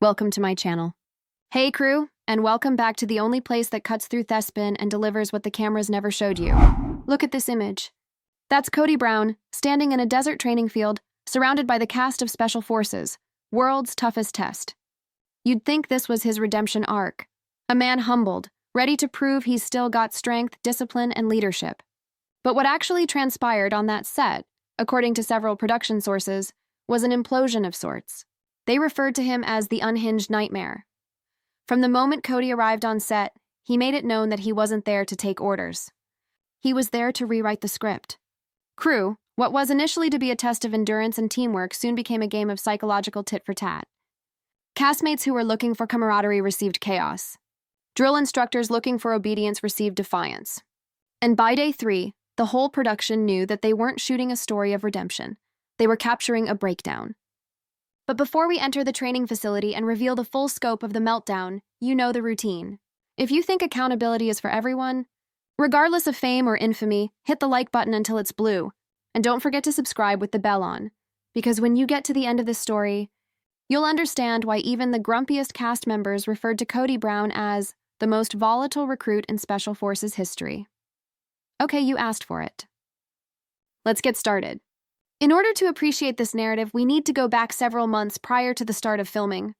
Welcome to my channel. Hey crew, and welcome back to the only place that cuts through Thespin and delivers what the cameras never showed you. Look at this image. That's Kody Brown, standing in a desert training field, surrounded by the cast of Special Forces, world's toughest test. You'd think this was his redemption arc. A man humbled, ready to prove he's still got strength, discipline, and leadership. But what actually transpired on that set, according to several production sources, was an implosion of sorts. They referred to him as the unhinged nightmare. From the moment Kody arrived on set, he made it known that he wasn't there to take orders. He was there to rewrite the script. Crew, what was initially to be a test of endurance and teamwork soon became a game of psychological tit-for-tat. Castmates who were looking for camaraderie received chaos. Drill instructors looking for obedience received defiance. And by day 3, the whole production knew that they weren't shooting a story of redemption. They were capturing a breakdown. But before we enter the training facility and reveal the full scope of the meltdown, you know the routine. If you think accountability is for everyone, regardless of fame or infamy, hit the like button until it's blue. And don't forget to subscribe with the bell on, because when you get to the end of this story, you'll understand why even the grumpiest cast members referred to Kody Brown as the most volatile recruit in Special Forces history. Okay, you asked for it. Let's get started. In order to appreciate this narrative, we need to go back several months prior to the start of filming.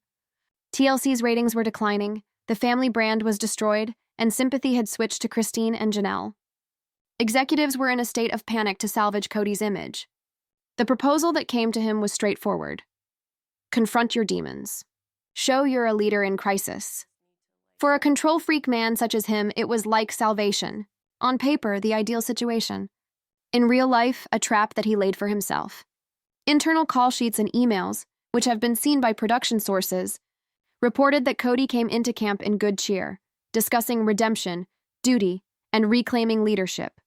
TLC's ratings were declining, the family brand was destroyed, and sympathy had switched to Christine and Janelle. Executives were in a state of panic to salvage Kody's image. The proposal that came to him was straightforward. Confront your demons. Show you're a leader in crisis. For a control-freak man such as him, it was like salvation. On paper, the ideal situation. In real life, a trap that he laid for himself. Internal call sheets and emails, which have been seen by production sources, reported that Kody came into camp in good cheer, discussing redemption, duty, and reclaiming leadership.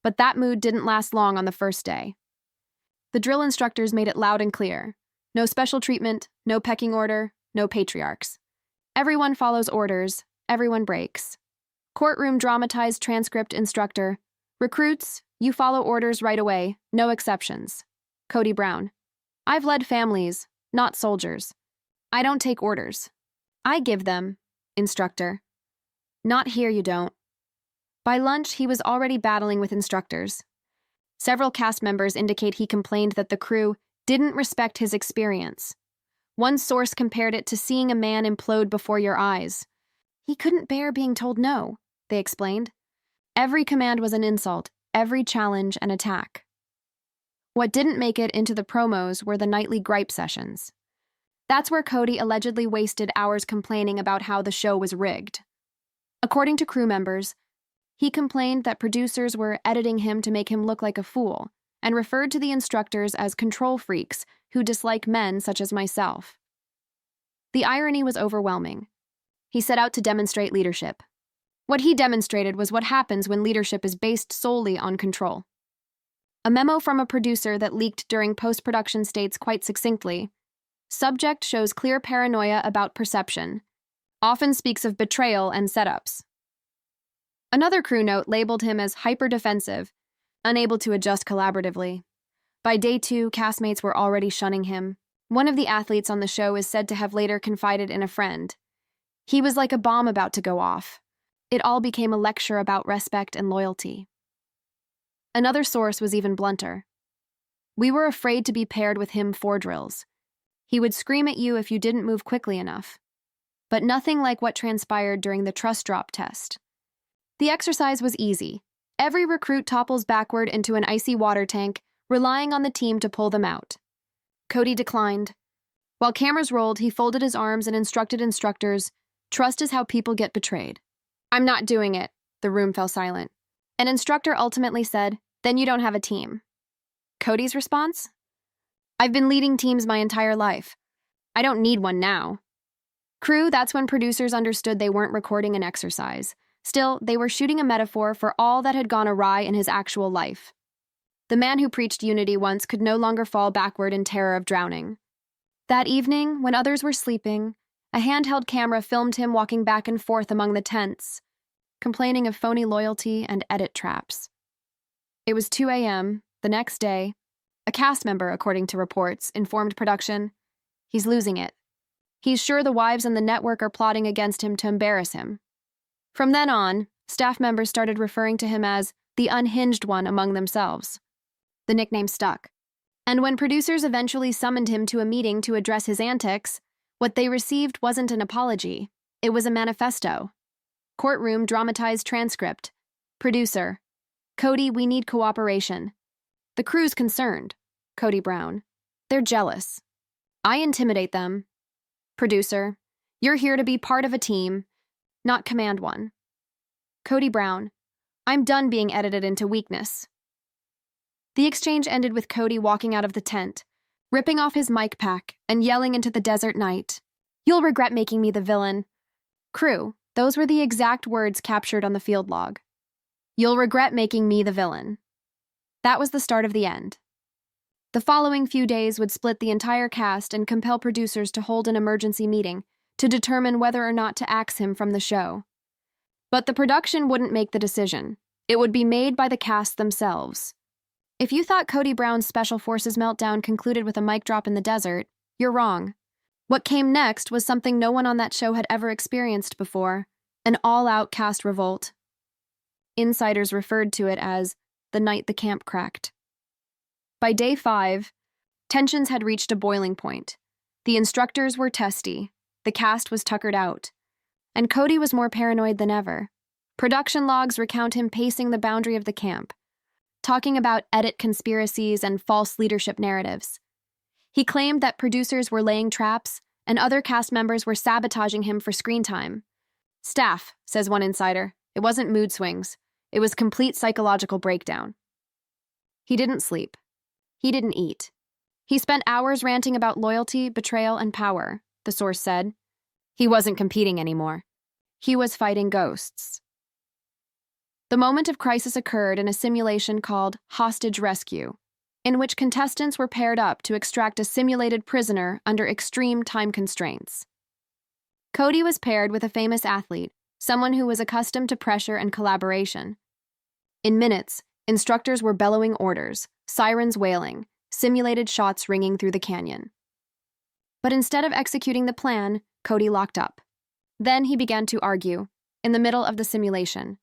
But that mood didn't last long on the first day. The drill instructors made it loud and clear. No special treatment, no pecking order, no patriarchs. Everyone follows orders, everyone breaks. Courtroom dramatized transcript instructor. Recruits, you follow orders right away, no exceptions. Kody Brown. I've led families, not soldiers. I don't take orders. I give them. Instructor. Not here, you don't. By lunch, he was already battling with instructors. Several cast members indicate he complained that the crew didn't respect his experience. One source compared it to seeing a man implode before your eyes. He couldn't bear being told no, they explained. Every command was an insult, every challenge an attack. What didn't make it into the promos were the nightly gripe sessions. That's where Kody allegedly wasted hours complaining about how the show was rigged. According to crew members, he complained that producers were editing him to make him look like a fool, and referred to the instructors as control freaks who dislike men such as myself. The irony was overwhelming. He set out to demonstrate leadership. What he demonstrated was what happens when leadership is based solely on control. A memo from a producer that leaked during post-production states quite succinctly, subject shows clear paranoia about perception, often speaks of betrayal and setups. Another crew note labeled him as hyper-defensive, unable to adjust collaboratively. By day 2, castmates were already shunning him. One of the athletes on the show is said to have later confided in a friend. He was like a bomb about to go off. It all became a lecture about respect and loyalty. Another source was even blunter. We were afraid to be paired with him for drills. He would scream at you if you didn't move quickly enough. But nothing like what transpired during the trust drop test. The exercise was easy. Every recruit topples backward into an icy water tank, relying on the team to pull them out. Kody declined. While cameras rolled, he folded his arms and instructed instructors, "Trust is how people get betrayed." "I'm not doing it." The room fell silent. An instructor ultimately said, "Then you don't have a team." Kody's response? "I've been leading teams my entire life. I don't need one now." Crew, that's when producers understood they weren't recording an exercise. Still, they were shooting a metaphor for all that had gone awry in his actual life. The man who preached unity once could no longer fall backward in terror of drowning. That evening, when others were sleeping, a handheld camera filmed him walking back and forth among the tents, complaining of phony loyalty and edit traps. It was 2 a.m. the next day. A cast member, according to reports, informed production, "He's losing it. He's sure the wives and the network are plotting against him to embarrass him. From then on, staff members started referring to him as the unhinged one among themselves. The nickname stuck. And when producers eventually summoned him to a meeting to address his antics, what they received wasn't an apology. It was a manifesto. Courtroom dramatized transcript. Producer: Kody, we need cooperation. The crew's concerned. Kody Brown: they're jealous. I intimidate them. Producer: you're here to be part of a team, not command one. Kody Brown: I'm done being edited into weakness. The exchange ended with Kody walking out of the tent, ripping off his mic pack and yelling into the desert night, "You'll regret making me the villain." Crew, those were the exact words captured on the field log. "You'll regret making me the villain." That was the start of the end. The following few days would split the entire cast and compel producers to hold an emergency meeting to determine whether or not to axe him from the show. But the production wouldn't make the decision. It would be made by the cast themselves. If you thought Kody Brown's Special Forces meltdown concluded with a mic drop in the desert, you're wrong. What came next was something no one on that show had ever experienced before: an all-out cast revolt. Insiders referred to it as the night the camp cracked. By day 5, tensions had reached a boiling point. The instructors were testy, the cast was tuckered out, and Kody was more paranoid than ever. Production logs recount him pacing the boundary of the camp, talking about edit conspiracies and false leadership narratives. He claimed that producers were laying traps and other cast members were sabotaging him for screen time. "Staff," says one insider, "it wasn't mood swings. It was complete psychological breakdown." He didn't sleep. He didn't eat. He spent hours ranting about loyalty, betrayal, and power, the source said. He wasn't competing anymore. He was fighting ghosts. The moment of crisis occurred in a simulation called Hostage Rescue, in which contestants were paired up to extract a simulated prisoner under extreme time constraints. Kody was paired with a famous athlete, someone who was accustomed to pressure and collaboration. In minutes, instructors were bellowing orders, sirens wailing, simulated shots ringing through the canyon. But instead of executing the plan, Kody locked up. Then he began to argue, in the middle of the simulation.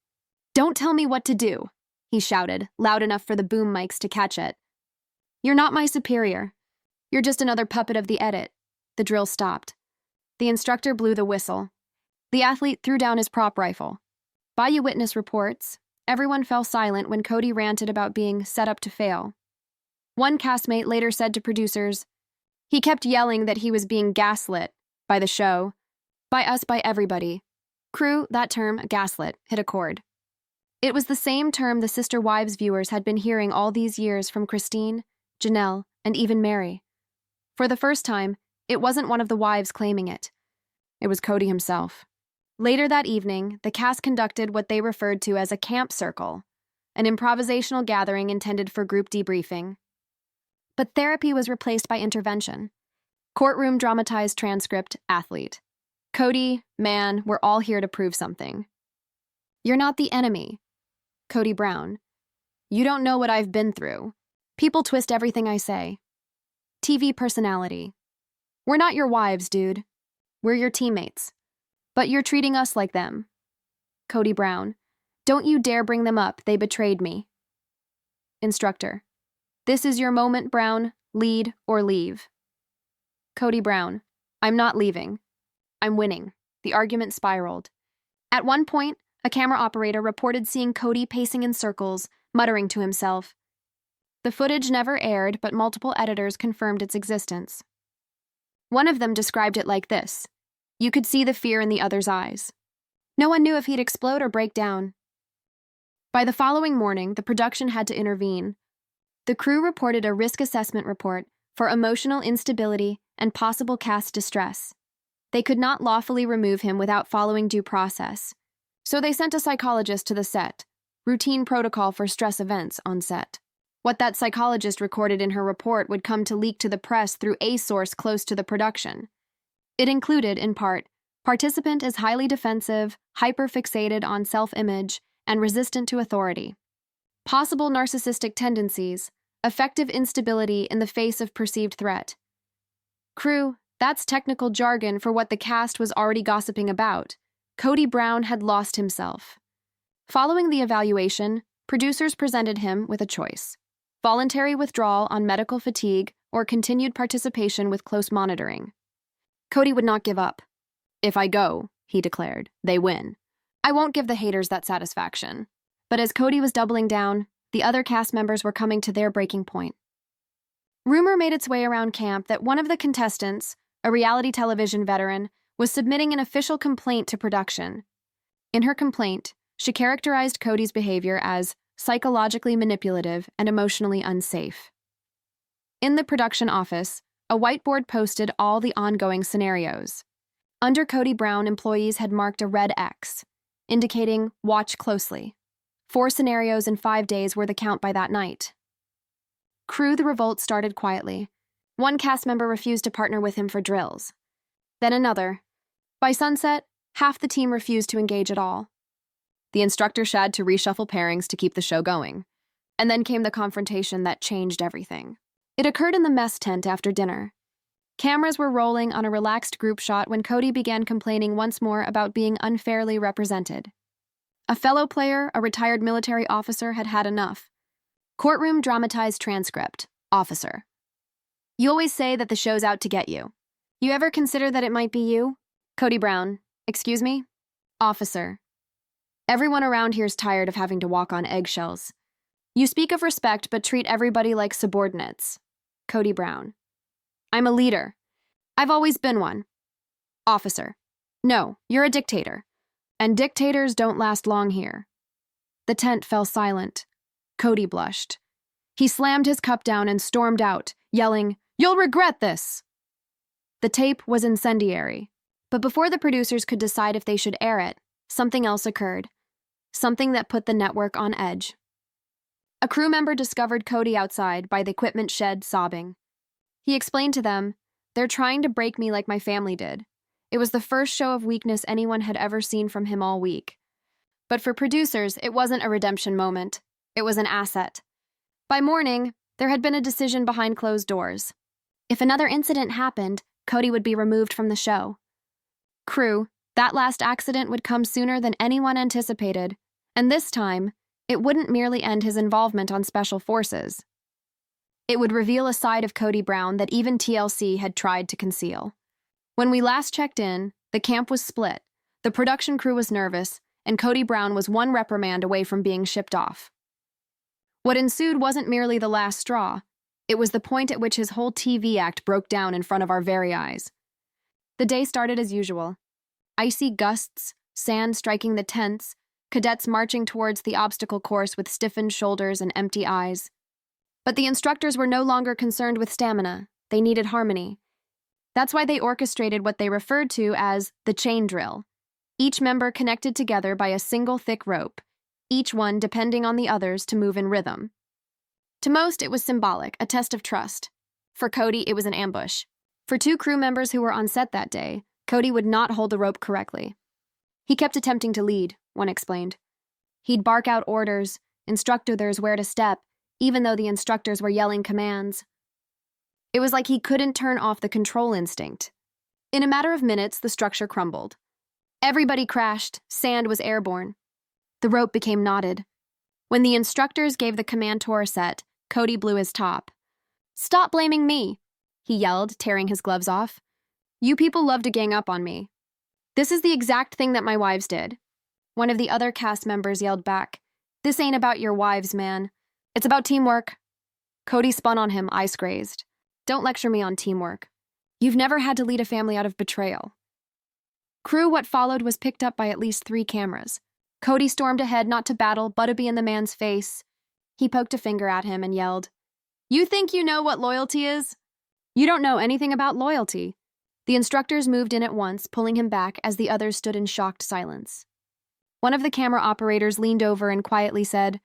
"Don't tell me what to do," he shouted, loud enough for the boom mics to catch it. "You're not my superior. You're just another puppet of the edit." The drill stopped. The instructor blew the whistle. The athlete threw down his prop rifle. By witness reports, everyone fell silent when Kody ranted about being set up to fail. One castmate later said to producers, "He kept yelling that he was being gaslit by the show, by us, by everybody." Crew, that term, gaslit, hit a chord. It was the same term the Sister Wives viewers had been hearing all these years from Christine, Janelle, and even Mary. For the first time, it wasn't one of the wives claiming it. It was Kody himself. Later that evening, the cast conducted what they referred to as a camp circle, an improvisational gathering intended for group debriefing. But therapy was replaced by intervention. Courtroom dramatized transcript, athlete. "Kody, man, we're all here to prove something. You're not the enemy." Kody Brown: "You don't know what I've been through. People twist everything I say." TV personality: "We're not your wives, dude. We're your teammates. But you're treating us like them." Kody Brown: "Don't you dare bring them up, they betrayed me." Instructor: "This is your moment, Brown. Lead or leave." Kody Brown: "I'm not leaving. I'm winning." The argument spiraled. At one point, a camera operator reported seeing Kody pacing in circles, muttering to himself. The footage never aired, but multiple editors confirmed its existence. One of them described it like this: "You could see the fear in the other's eyes." No one knew if he'd explode or break down. By the following morning, the production had to intervene. The crew reported a risk assessment report for emotional instability and possible cast distress. They could not lawfully remove him without following due process, so they sent a psychologist to the set, routine protocol for stress events on set. What that psychologist recorded in her report would come to leak to the press through a source close to the production. It included, in part, participant is highly defensive, hyper-fixated on self-image, and resistant to authority. Possible narcissistic tendencies, affective instability in the face of perceived threat. Crew, That's technical jargon for what the cast was already gossiping about. Kody Brown had lost himself. Following the evaluation, producers presented him with a choice: voluntary withdrawal on medical fatigue or continued participation with close monitoring. Kody would not give up. "If I go," he declared, "they win. I won't give the haters that satisfaction." But as Kody was doubling down, the other cast members were coming to their breaking point. Rumor made its way around camp that one of the contestants, a reality television veteran, was submitting an official complaint to production. In her complaint, she characterized Kody's behavior as psychologically manipulative and emotionally unsafe. In the production office, a whiteboard posted all the ongoing scenarios. Under Kody Brown, employees had marked a red X, indicating "watch closely." 4 scenarios in 5 days were the count by that night. Crew the revolt started quietly. One cast member refused to partner with him for drills. Then another. By sunset, half the team refused to engage at all. The instructor had to reshuffle pairings to keep the show going. And then came the confrontation that changed everything. It occurred in the mess tent after dinner. Cameras were rolling on a relaxed group shot when Kody began complaining once more about being unfairly represented. A fellow player, a retired military officer, had had enough. Courtroom dramatized transcript. Officer: "You always say that the show's out to get you. You ever consider that it might be you?" Kody Brown: "Excuse me?" Officer: "Everyone around here's tired of having to walk on eggshells. You speak of respect but treat everybody like subordinates." Kody Brown: "I'm a leader. I've always been one." Officer: "No, you're a dictator. And dictators don't last long here." The tent fell silent. Kody blushed. He slammed his cup down and stormed out, yelling, "You'll regret this!" The tape was incendiary. But before the producers could decide if they should air it, something else occurred. Something that put the network on edge. A crew member discovered Kody outside by the equipment shed sobbing. He explained to them, "They're trying to break me like my family did." It was the first show of weakness anyone had ever seen from him all week. But for producers, it wasn't a redemption moment. It was an asset. By morning, there had been a decision behind closed doors. If another incident happened, Kody would be removed from the show. Crew, that last accident would come sooner than anyone anticipated, and this time, it wouldn't merely end his involvement on Special Forces. It would reveal a side of Kody Brown that even TLC had tried to conceal. When we last checked in, the camp was split, the production crew was nervous, and Kody Brown was one reprimand away from being shipped off. What ensued wasn't merely the last straw. It was the point at which his whole TV act broke down in front of our very eyes. The day started as usual. Icy gusts, sand striking the tents, cadets marching towards the obstacle course with stiffened shoulders and empty eyes. But the instructors were no longer concerned with stamina. They needed harmony. That's why they orchestrated what they referred to as the chain drill. Each member connected together by a single thick rope, each one depending on the others to move in rhythm. To most, it was symbolic, a test of trust. For Kody, it was an ambush. For 2 crew members who were on set that day, Kody would not hold the rope correctly. He kept attempting to lead, one explained. He'd bark out orders, instruct others where to step, even though the instructors were yelling commands. It was like he couldn't turn off the control instinct. In a matter of minutes, the structure crumbled. Everybody crashed, sand was airborne. The rope became knotted. When the instructors gave the command to set, Kody blew his top. "Stop blaming me," he yelled, tearing his gloves off. "You people love to gang up on me. This is the exact thing that my wives did." One of the other cast members yelled back, "This ain't about your wives, man. It's about teamwork." Kody spun on him, eyes crazed. "Don't lecture me on teamwork. You've never had to lead a family out of betrayal." Crew, what followed was picked up by at least 3 cameras. Kody stormed ahead, not to battle, but to be in the man's face. He poked a finger at him and yelled, "You think you know what loyalty is? You don't know anything about loyalty." The instructors moved in at once, pulling him back as the others stood in shocked silence. One of the camera operators leaned over and quietly said,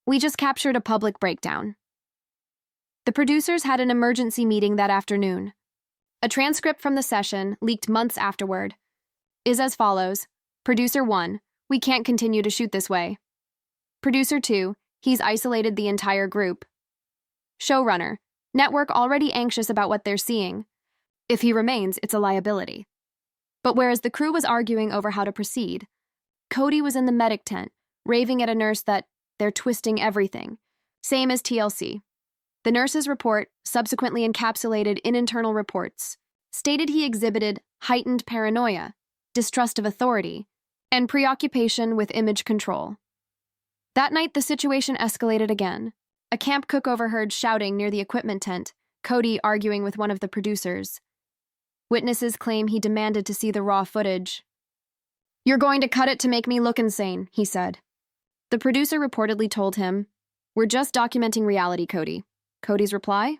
"We just captured a public breakdown." The producers had an emergency meeting that afternoon. A transcript from the session, leaked months afterward, is as follows. Producer 1, "We can't continue to shoot this way." Producer 2, "He's isolated the entire group." Showrunner, "Network already anxious about what they're seeing. If he remains, it's a liability. But whereas the crew was arguing over how to proceed, Kody was in the medic tent, raving at a nurse that they're twisting everything. Same as TLC. The nurse's report, subsequently encapsulated in internal reports, stated he exhibited heightened paranoia, distrust of authority, and preoccupation with image control. That night, the situation escalated again. A camp cook overheard shouting near the equipment tent, Kody arguing with one of the producers. Witnesses claim he demanded to see the raw footage. "You're going to cut it to make me look insane," he said. The producer reportedly told him, "We're just documenting reality, Kody." Kody's reply?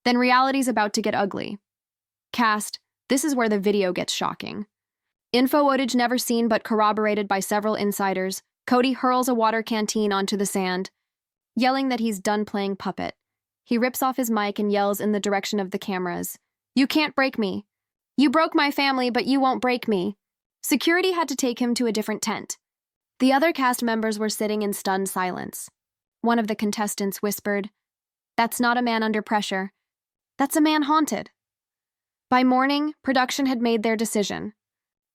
"Then reality's about to get ugly." Cast, this is where the video gets shocking. Info footage never seen but corroborated by several insiders. Kody hurls a water canteen onto the sand, yelling that he's done playing puppet. He rips off his mic and yells in the direction of the cameras, "You can't break me. You broke my family, but you won't break me." Security had to take him to a different tent. The other cast members were sitting in stunned silence. One of the contestants whispered, "That's not a man under pressure. That's a man haunted." By morning, production had made their decision.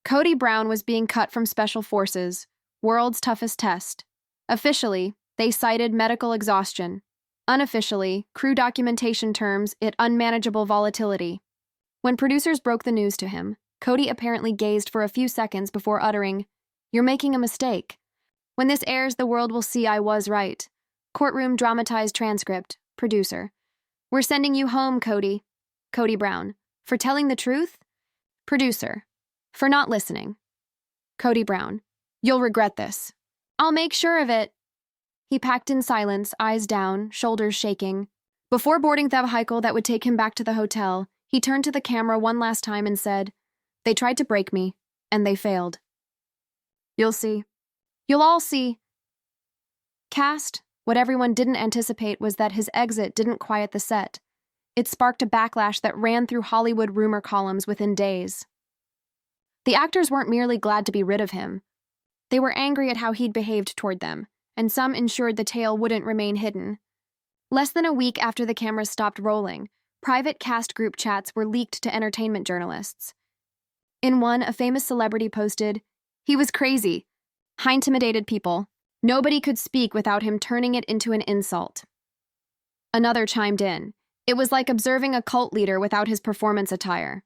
Kody Brown was being cut from Special Forces, world's toughest test. Officially, they cited medical exhaustion. Unofficially, crew documentation terms it unmanageable volatility. When producers broke the news to him, Kody apparently gazed for a few seconds before uttering, "You're making a mistake. When this airs, the world will see I was right." Courtroom dramatized transcript, producer. "We're sending you home, Kody." Kody Brown. "For telling the truth?" Producer. "For not listening." Kody Brown. "You'll regret this." "I'll make sure of it." He packed in silence, eyes down, shoulders shaking. Before boarding the vehicle that would take him back to the hotel, he turned to the camera one last time and said, "They tried to break me, and they failed. You'll see. You'll all see." Cast, what everyone didn't anticipate was that his exit didn't quiet the set. It sparked a backlash that ran through Hollywood rumor columns within days. The actors weren't merely glad to be rid of him. They were angry at how he'd behaved toward them, and some ensured the tale wouldn't remain hidden. Less than a week after the cameras stopped rolling, private cast group chats were leaked to entertainment journalists. In one, a famous celebrity posted, "He was crazy. He intimidated people. Nobody could speak without him turning it into an insult." Another chimed in, "It was like observing a cult leader without his performance attire."